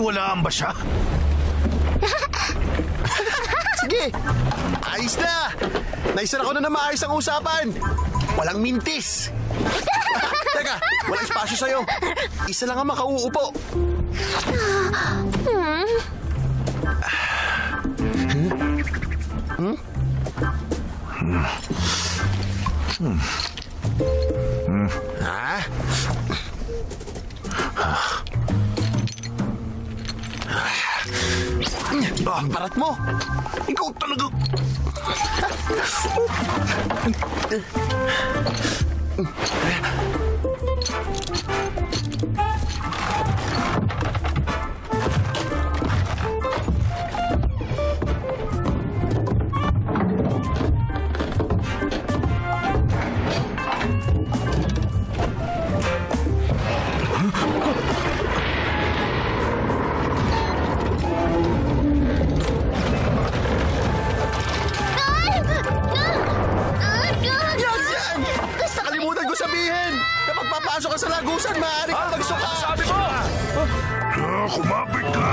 Nawawalaan ba siya? Sige! Ayos na! Naisara ko na maayos ang usapan! Walang mintis! Teka, walang espasyo sa'yo. Isa lang ang makauupo. Ha? Ang barat mo! Ikaw talaga... Nakalimutan ko sabihin! Kapag papasok ka sa lagusan, maaari kang magsuka! Sabi ko! Kumapit ka!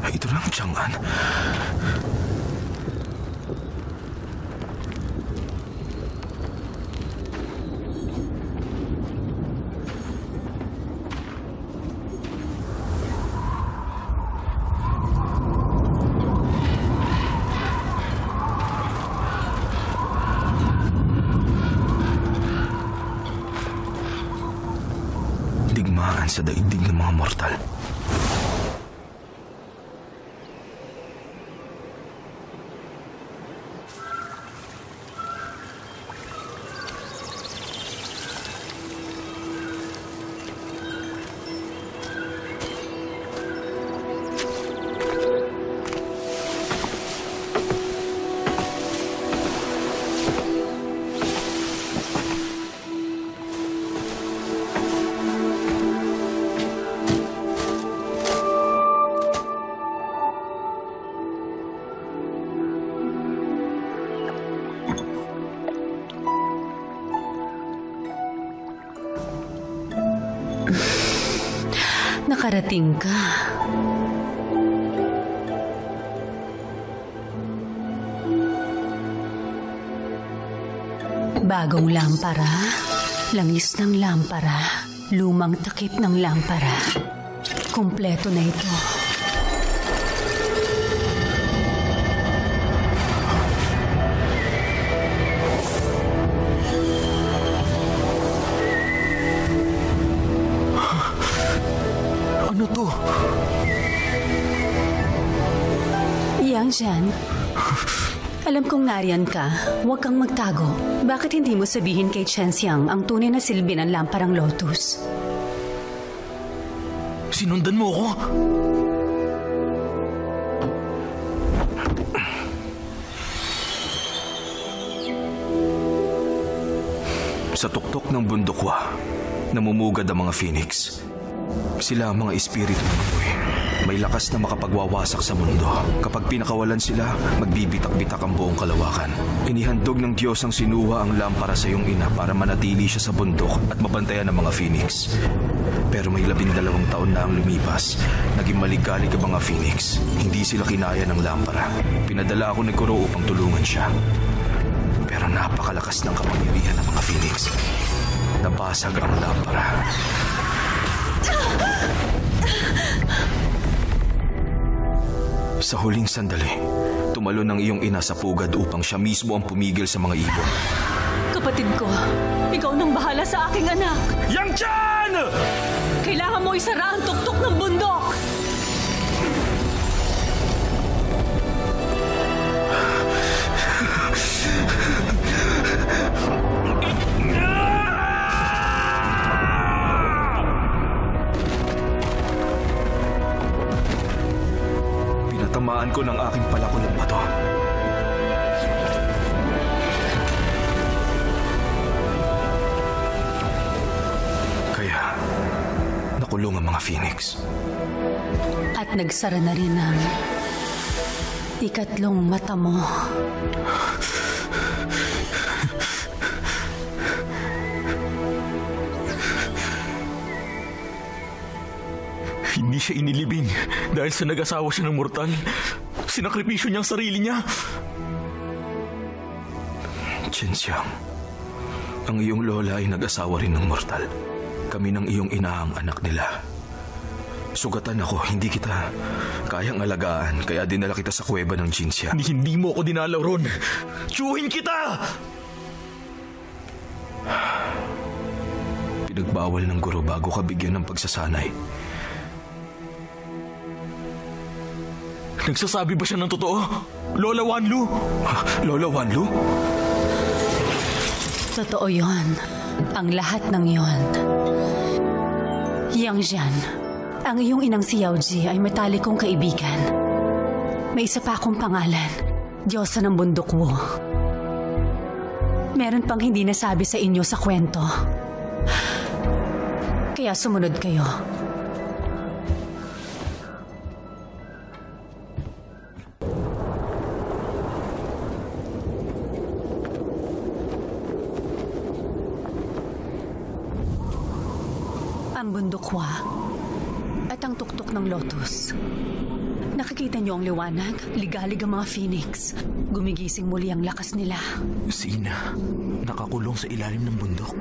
Ito lang, Chang'an. Digmaan sa daigdig ng mga mortal. Nakarating ka. Bagong lampara, langis ng lampara, lumang takip ng lampara. Kumpleto na ito. Ano to? Yang Jian, alam kong nariyan ka. Huwag kang magtago. Bakit hindi mo sabihin kay Chen Xiang ang tunay na silbi ng lamparang lotus? Sinundan mo ako? Sa tuktok ng bundokwa, namumugad ang mga phoenix. Sila ang mga espiritu ng apoy. May lakas na makapagwawasak sa mundo. Kapag pinakawalan sila, magbibitak-bitak ang buong kalawakan. Inihandog ng Diyos ang sinuha ang lampara sa iyong ina para manatili siya sa bundok at mabantayan ng mga phoenix. Pero may 12 taon na ang lumipas. Naging maligalig ang mga phoenix. Hindi sila kinaya ng lampara. Pinadala ako ni Kuro upang tulungan siya. Pero napakalakas ng kapangyarihan ng mga phoenix. Nabasag ang lampara. Sa huling sandali, tumalon ang iyong ina sa pugad upang siya mismo ang pumigil sa mga ibon. Kapatid ko, ikaw nang bahala sa aking anak. Yang Chen! Kailangan mo isara ang tuktok ng bundok. Pinatamaan ko ng aking palakol ng bato. Kaya, nakulong ang mga Phoenix. At nagsara na rin ang ikatlong mata mo. Hindi siya inilibing dahil sa nag-asawa siya ng mortal. Sinakripisyo niya ang sarili niya. Chen Xiang, ang iyong lola ay nag-asawa rin ng mortal. Kami ng iyong ina ang anak nila. Sugatan ako, hindi kita kayang alagaan, kaya dinala kita sa kuweba ng Jinxia. Hindi mo ako dinalaw ron. Tiyuhin kita! Pinagbawal ng guro bago ka bigyan ng pagsasanay. Nagsasabi ba siya ng totoo? Lola Wanlu? Lola Wanlu? Totoo yon. Ang lahat ng yon. Yang Jian, ang iyong inang si Yao Ji ay matalik kong kaibigan. May isa pa akong pangalan, Diyosa ng Bundok Wu. Meron pang hindi nasabi sa inyo sa kwento. Kaya sumunod kayo. Ang bundok Hua at ang tuktok ng lotus. Nakikita niyo ang liwanag, ligalig ang mga phoenix. Gumigising muli ang lakas nila. Si Ina, nakakulong sa ilalim ng bundok.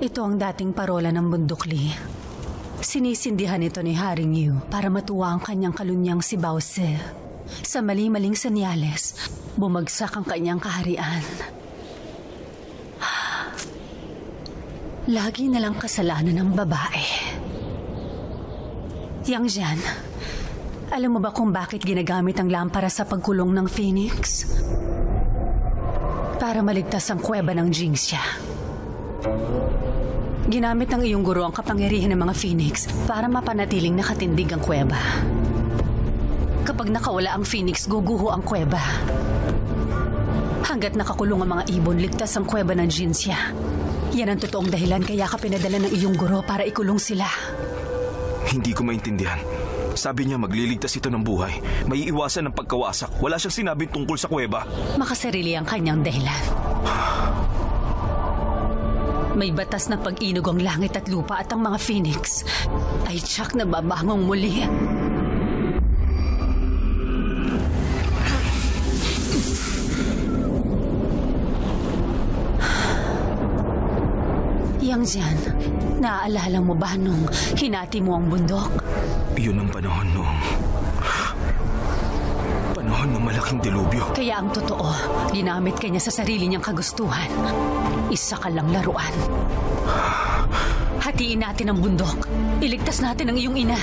Ito ang dating parola ng Bundok Li. Sinisindihan ito ni Haring Yu para matuwa ang kanyang kalunyang si Bao Si. Sa mali-maling senyales, bumagsak ang kanyang kaharian. Lagi na lang kasalanan ng babae. Yang Jian, alam mo ba kung bakit ginagamit ang lampara sa pagkulong ng Phoenix? Para maligtas ang kuweba ng Jinxia. Ginamit ng iyong guro ang kapangyarihan ng mga Phoenix para mapanatiling nakatindig ang kuweba. Kapag nakawala ang Phoenix, guguho ang kuweba. Hanggat nakakulong ang mga ibon, ligtas ang kuweba ng Jinxia. Yan ang totoong dahilan kaya ka pinadala ng iyong guro para ikulong sila. Hindi ko maintindihan. Sabi niya magliligtas ito ng buhay. May iwasan ng pagkawasak. Wala siyang sinabing tungkol sa kuweba. Makasarili ang kanyang dahilan. May batas na pag-inog ang langit at lupa at ang mga Phoenix ay tiyak na babangong muli. Yang Jian, naaalala mo ba nung hinati mo ang bundok? Yun ang panahon ng malaking dilubyo. Kaya ang totoo, ginamit ka niya sa sarili niyang kagustuhan. Isa ka lang laruan. Hatiin natin ang bundok. Iligtas natin ang iyong ina.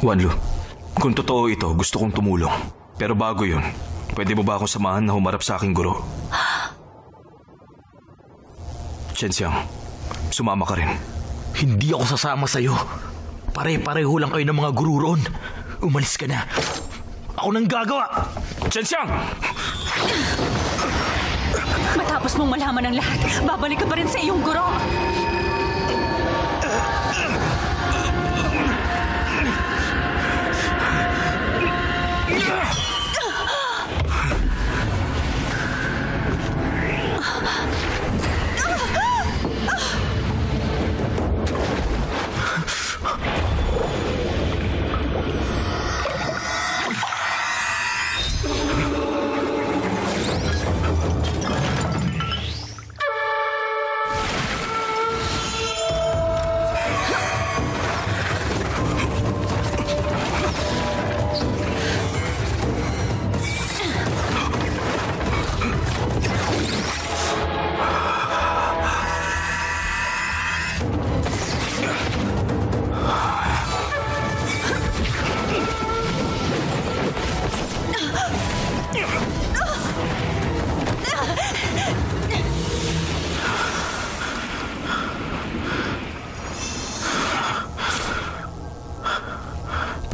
Wanlu, kung totoo ito, gusto kong tumulong. Pero bago yun, pwede mo ba akong samahan na humarap sa aking guro? Chen Xiang, sumama ka rin. Hindi ako sasama sa'yo. Pare-pareho lang kayo ng mga guru roon. Umalis ka na. Ako nang gagawa. Chen Xiang! Matapos mong malaman ang lahat, babalik ka pa rin sa iyong guro.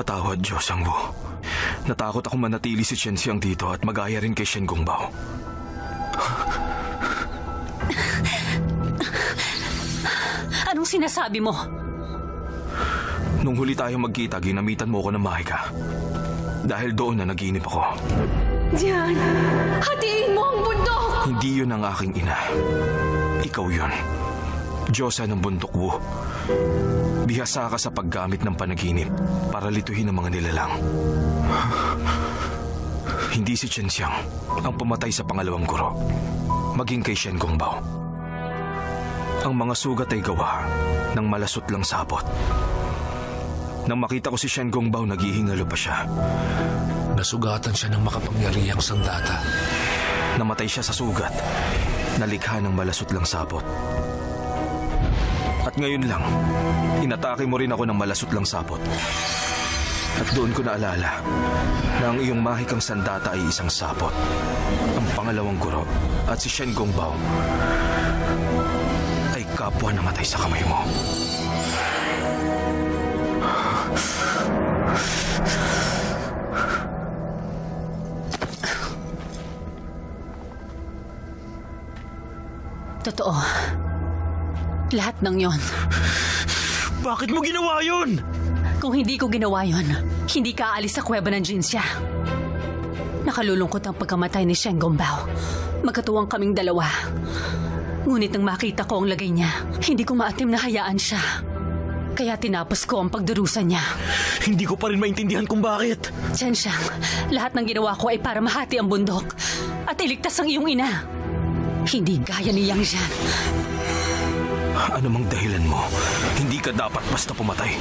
Patawad, Diyos ang Wu. Natakot ako manatili si Chen Xiang dito at magaya rin kay Shen Gongbao. Anong sinasabi mo? Nung huli tayo magkita, ginamitan mo ako ng mahika. Dahil doon na naginip ako. Diyan! Hatiin mo ang bundok! Hindi yun ang aking ina. Ikaw yun. Diyosa ng bundok Wu. Bihasa ka sa paggamit ng panaginip para lituhin ang mga nilalang. Hindi si Chen Xiang ang pumatay sa pangalawang guro. Maging kay Shen Gongbao. Ang mga sugat ay gawa ng malasot lang sapot. Nang makita ko si Shen Gongbao, naghihingalo pa siya. Nasugatan siya ng makapangyarihang sandata. Namatay siya sa sugat, nalikha ng malasot lang sapot. At ngayon lang, inatake mo rin ako ng malasot lang sapot. At doon ko naalala na ang iyong mahikang sandata ay isang sapot. Ang pangalawang guro at si Shen Gongbao ay kapwa namatay sa kamay mo. Totoo. Lahat ng yon. Bakit mo ginawa yun? Kung hindi ko ginawa yon, hindi ka aalis sa kuweba ng Jinsha. Nakalulungkot ang pagkamatay ni Shen Gongbao. Magkatuwang kaming dalawa. Ngunit nang makita ko ang lagay niya, hindi ko maatim na hayaan siya. Kaya tinapos ko ang pagdurusa niya. Hindi ko pa rin maintindihan kung bakit. Chen Xiang, lahat ng ginawa ko ay para mahati ang bundok at iligtas ang iyong ina. Hindi gaya ni Yang Jian. Ano mang dahilan mo, hindi ka dapat basta pumatay.